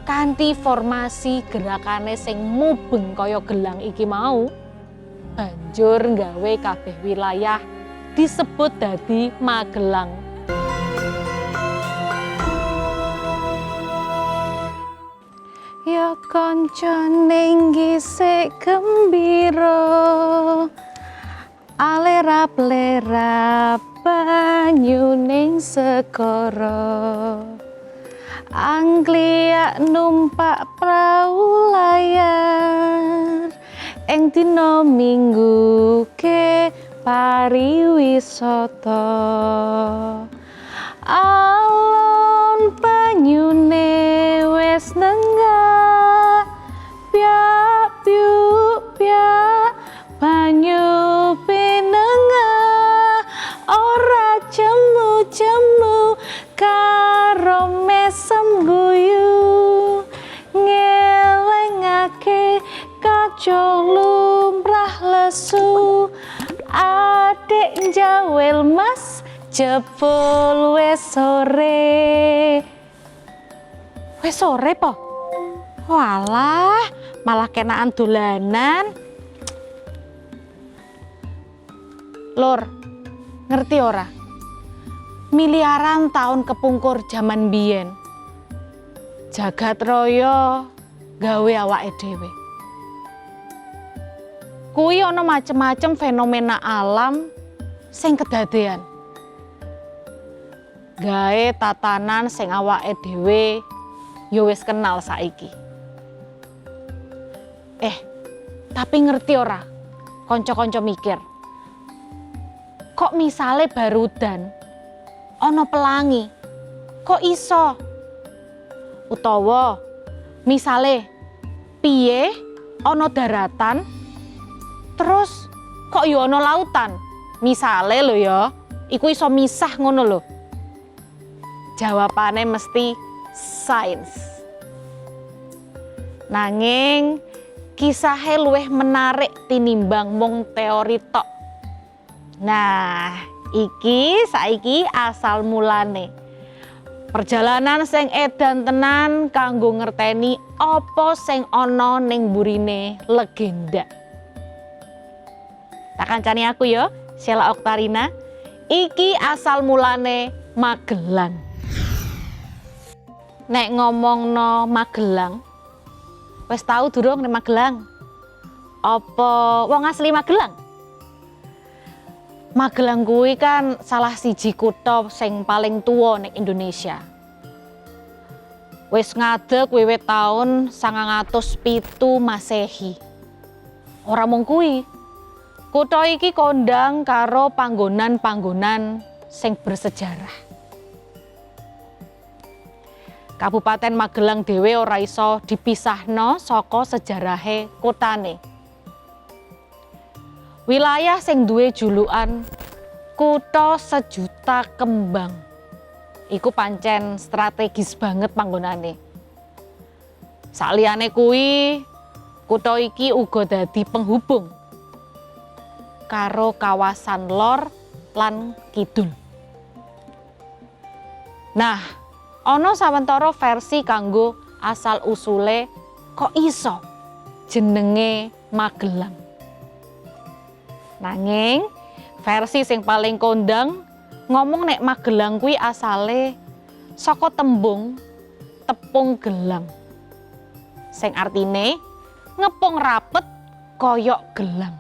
kanthi formasi gerakane sing mubeng kaya gelang iki mau, banjur nggawe kabeh wilayah disebut dadi Magelang. Ya kanca ning gisik gembira, alerap-lerap banyu ning segara, Anggliak numpak prau layar, ing dina Minggu ke pariwisata. Alon banyune wis nengah, piak piuk piak banyu pinengah, ora jemu-jemu karo mesem guyu, ngelengake kaca lumrah lesu, adik jawel mas jebul wis sore. Wis sore po? Walah, malah kenaan dolanan. Lur, ngerti ora? Miliaran tahun kepungkur jaman biyen, jagat raya gawe awake dhewe. Kuwi ana macem-macem fenomena alam sing kedadean. Gawe tatanan sing awake dhewe ya wis kenal saiki. Tapi ngerti ora? Kanca-kanca mikir. Kok misale barudan ana pelangi, kok iso? Utawa misale piye ana daratan terus kok ya ana lautan? Misale lho ya, iku iso misah ngono lho. Jawabane mesti sains. Nanging kisahe luwih menarik tinimbang mung teori tok. Nah, iki saiki asal mulane. Perjalanan sing edan tenan kanggo ngerteni apa sing ana ning burine legenda. Tak kancani aku ya, Sheila Oktarina. Iki asal mulane Magelang. Nek ngomongno Magelang, wis tau durung nek Magelang? Apa wong asli Magelang? Magelang kuwi kan salah siji kutha sing paling tuwa ning Indonesia. Wis ngadeg wiwit taun 907 Masehi. Ora mung kuwi, kutha iki kondang karo panggonan-panggonan sing bersejarah. Kabupaten Magelang dhewe ora iso dipisahno saka sejarahe kutane. Wilayah sing duwe julukan Kutha Sejuta Kembang iku pancen strategis banget panggonane. Saliyane kuwi, kutha iki uga dadi penghubung karo kawasan lor lan kidul. Nah, ana sawetara versi kanggo asal usule kok iso jenenge Magelang. Nanging versi sing paling kondang ngomong nek Magelang kuwi asale saka tembung tepung gelang, sing artine ngepung rapet koyok gelang.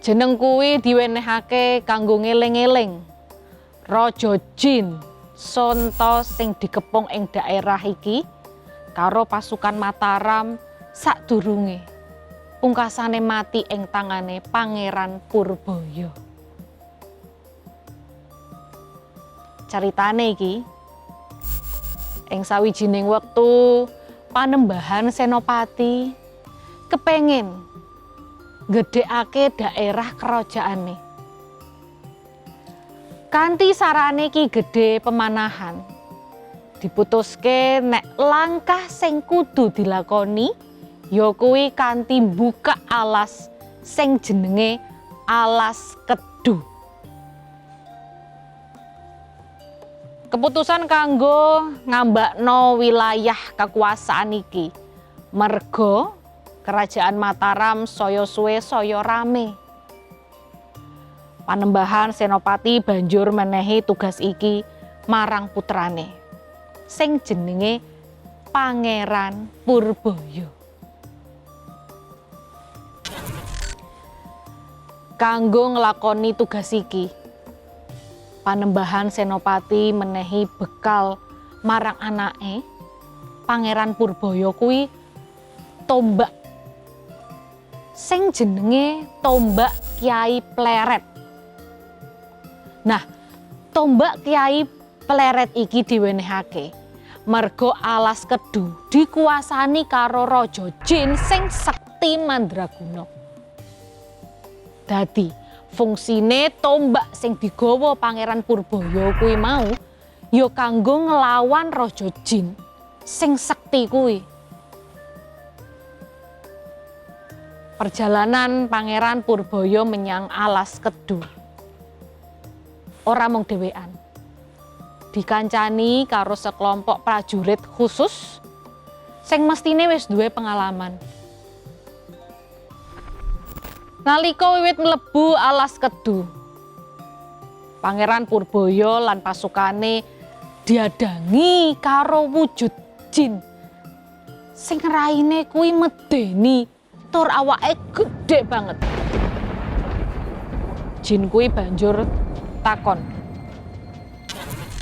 Jeneng kuwi diwenehake kanggo ngeling-eling Raja Jin Sonto sing dikepung ing daerah iki karo pasukan Mataram sadurunge pungkasane mati ing tangane Pangeran Purbaya. Caritane iki ing sawijining wektu Panembahan Senopati kepengin gedhekake daerah kerajaane. Kanthi sarane Ki Gedhe Pemanahan, diputuske nek langkah sing kudu dilakoni ya kuwi kanthi buka alas sing jenenge Alas Kedu. Keputusan kanggo ngambakno wilayah kekuasaan iki merga Kerajaan Mataram saya suwe saya rame. Panembahan Senopati banjur menehi tugas iki marang putrane sing jenenge Pangeran Purbaya. Kanggo nglakoni tugas iki, Panembahan Senopati menehi bekal marang anake Pangeran Purbaya kuwi tombak sing jenenge tombak Kyai Pleret. Nah, tombak Kyai Pleret iki diwenehake merga alas kedu dikuasani karo Raja Jin sing sekti mandraguna. Dadi fungsine tombak sing digawa Pangeran Purbaya kuwi mau ya kanggo nglawan Raja Jin sing sekti kuwi. Perjalanan Pangeran Purbaya menyang alas kedu ora mung dhewean. Dikancani karo sekelompok prajurit khusus sing mestine wis duwe pengalaman. Nalika wiwit mlebu alas kedu, Pangeran Purbaya lan pasukane diadangi karo wujud jin sing raine kuwi medeni tur awake gede banget. Jin kuwi banjur takon,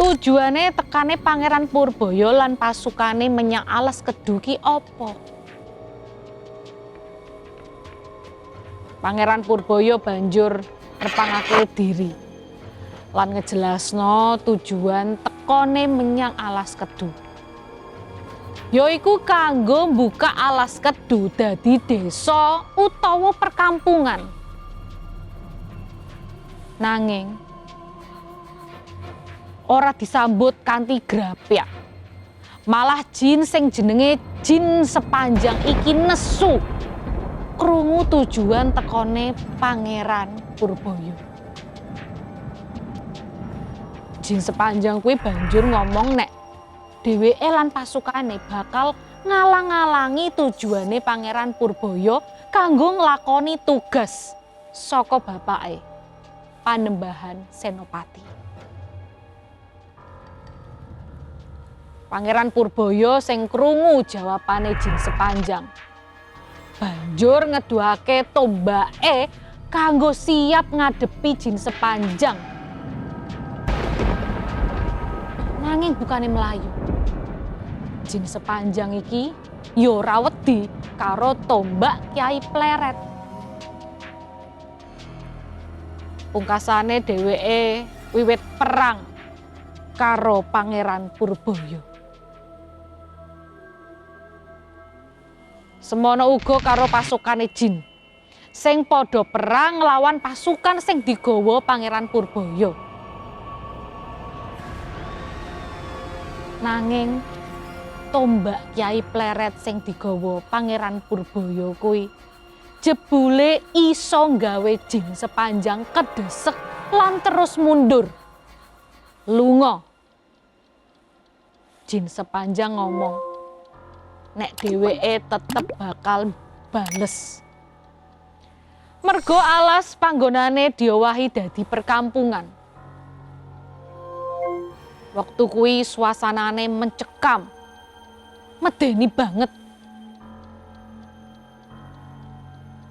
tujuane tekane Pangeran Purbaya lan pasukane menyang alas kedu ki apa? Pangeran Purbaya banjur nerpangake diri lan ngejelasno tujuan tekone menyang alas kedu. Yaiku kanggo mbuka alas kedu dadi desa utawa perkampungan. Nanging ora disambut kanthi grapyak. Malah jin sing jenenge Jin Sepanjang iki nesu krungu tujuan tekone Pangeran Purbaya. Jin Sepanjang kuwi banjur ngomong nek dheweke lan pasukane bakal ngalang-alangi tujuane Pangeran Purbaya kanggo nglakoni tugas saka bapake, Panembahan Senopati. Pangeran Purbaya sing krungu jawabane Jin Sepanjang banjur ngeduhake tombake kanggo siap ngadepi Jin Sepanjang. Nanging bukane melayu, Jin Sepanjang iki yo ora wedi karo tombak Kyai Pleret. Pungkasane dheweke wiwit perang karo Pangeran Purbaya. Semono uga karo pasukane jin sing padha perang nglawan pasukan sing digawa Pangeran Purbaya. Nanging tombak Kyai Pleret sing digawa Pangeran Purbaya kuwi jebule iso nggawe Jin Sepanjang kedesek lan terus mundur. Lunga. Jin Sepanjang ngomong nek dheweke tetep bakal bales. Mergo alas panggonane diowahi dadi perkampungan. Waktu kuwi suasanane mencekam, medeni banget.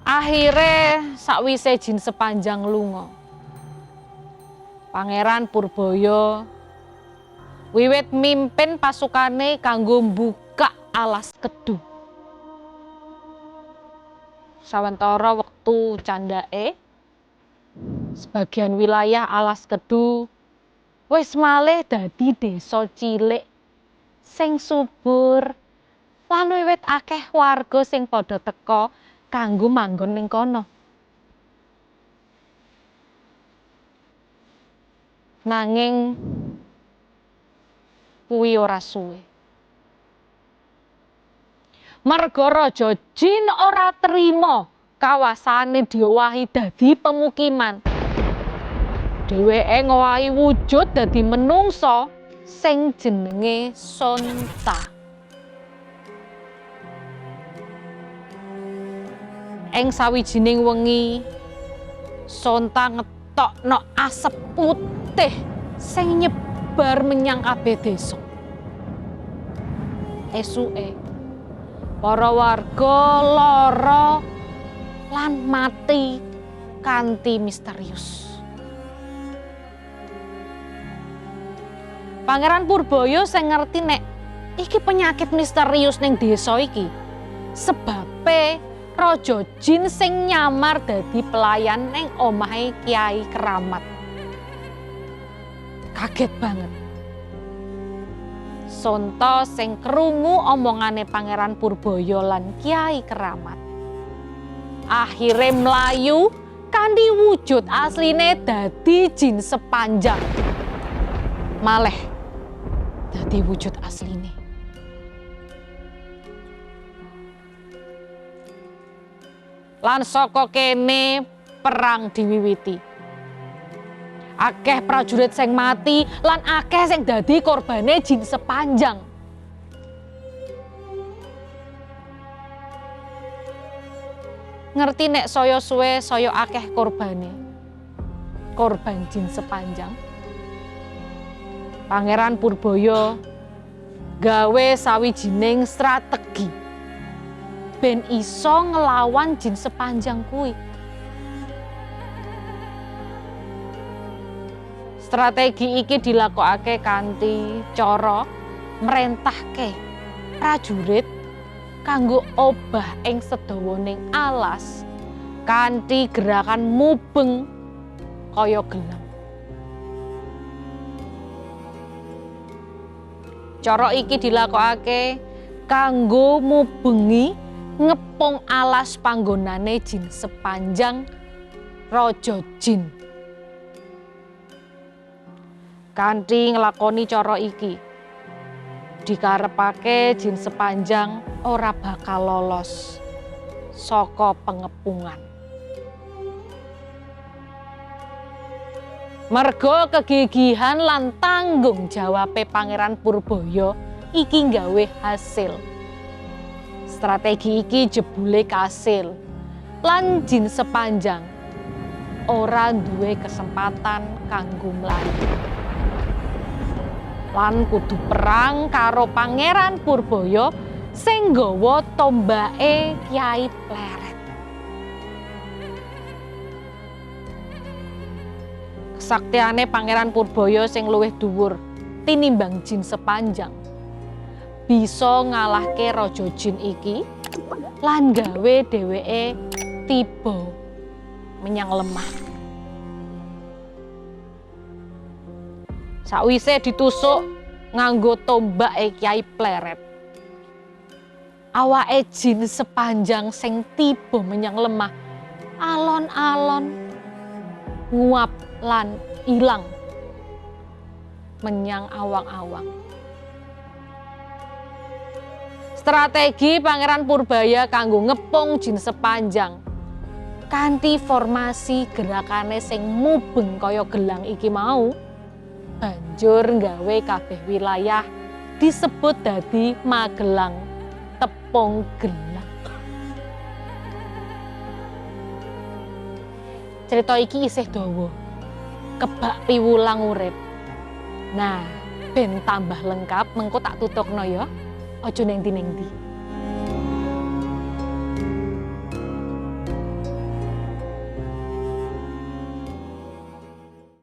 Akhire sakwise Jin Sepanjang lunga, Pangeran Purbaya wiwit mimpin pasukane kanggo mbuka alas kedu. Sawentara wektu candhake, sebagian wilayah alas kedu wis malih dadi desa cilik sing subur lan wiwit akeh warga sing padha teka kanggo manggon ning kono. Nanging kuwi ora suwe. Merga Raja Jin ora trima kawasane diowahi dadi pemukiman. Dheweke ngowahi wujud dadi menungsa sing jenenge Sonta. Ing sawijining wengi Sonta ngetokno asep putih sing nyebar menyang kabeh desa. Esuke para warga lara lan mati kanthi misterius. Pangeran Purbaya sing ngerti nek iki penyakit misterius ning desa iki. Sebabe Raja Jin sing nyamar dadi pelayan ning omahe Kyai Keramat. Kaget banget. Sonta sing krungu omongane Pangeran Purbaya lan Kyai Keramat. Akhire mlayu kanthi wujud asline dadi jin sepanjang. Maleh dadi wujud asline. Lan saka kene perang diwiwiti. Akeh prajurit sing mati lan akeh sing dadi korbane jin sepanjang. Ngerti nek saya suwe saya akeh korbane. Korban jin sepanjang. Pangeran Purbaya gawe sawijining strategi ben iso ngelawan jin sepanjang kuwi. Strategi iki dilakokake kanthi cara mrentahke prajurit kanggo obah ing sedawaning alas kanthi gerakan mubeng kaya gelang. Cara iki dilakokake kanggo mubengi ngepung alas panggonane jin sepanjang Raja Jin. Kanthi nglakoni cara iki, dikarepake jin sepanjang ora bakal lolos saka pengepungan. Merga kegigihan lan tanggung jawabe Pangeran Purbaya iki nggawe hasil. Strategi iki jebule kasil lan jin sepanjang ora duwe kesempatan kanggo mlayu. Lan kudu perang karo Pangeran Purbaya sing nggawa tombake Kyai Pleret. Kesaktiane Pangeran Purbaya sing luwih dhuwur tinimbang jin sepanjang bisa ngalahke Raja Jin iki lan gawe dheweke tiba menyang lemah. Sakwise ditusuk nganggo tombake Kyai Pleret, awake jin sepanjang sing tiba menyang lemah alon-alon nguap lan ilang menyang awang-awang. Strategi Pangeran Purbaya kanggo ngepung jin sepanjang kanthi formasi gerakane sing mubeng kaya gelang iki mau banjur nggawe kabeh wilayah disebut dadi Magelang Tepung Gelang. Cerita iki isih dawa, kebak piwulang urip. Nah, ben tambah lengkap mengko tak tutukno ya. Aja neng ndi.